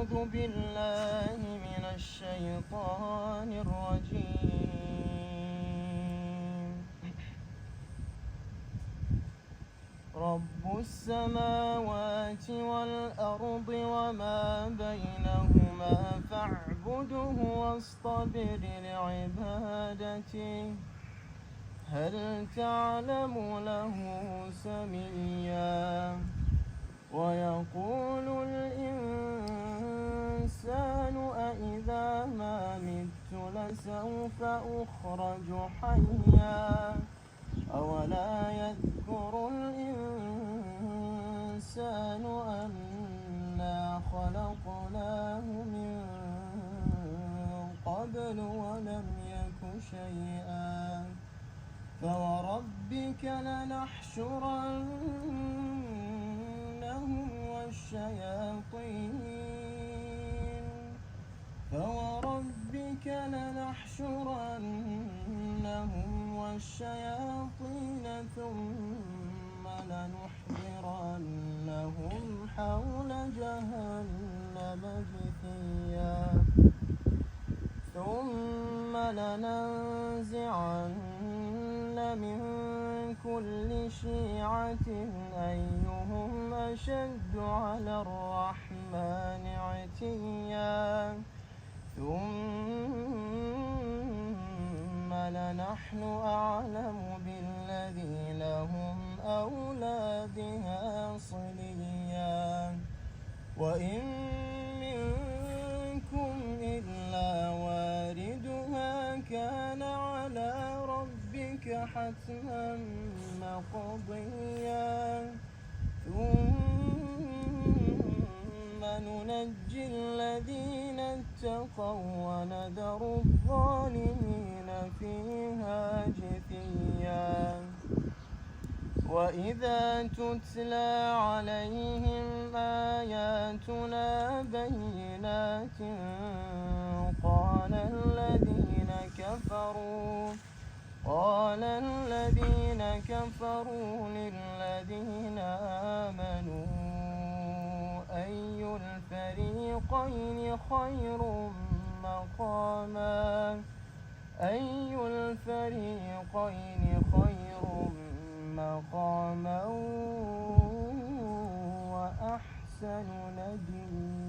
أعوذ بالله من الشيطان الرجيم. رب السماوات والأرض وما بينهما فاعبده واصطبر لعبادته هل تعلم له سميا ويقول الإنسان أإذا ما مت لسوف أخرج حيا أولا يذكر الإنسان أنا خلقناه من قبل ولم يك شيئا فوربك لنحشرنهم والشياطين ثم لنحضرنهم حول جهنم جثيا ثم لننزعن من كل شيعة أيهم أشد على الرحمن عتيا ثم لنحن أعلم بالذين هم أولى بها صليا وإن منكم إلا واردها كان على ربك حتما مقضيا ثم ننجي الذين اتقوا ونذر الظالمين فيها جثيا وإذا تتلى عليهم آياتنا بينات قال الذين كفروا للذين آمنوا أي الفريقين خير مقاما وأحسن نديا.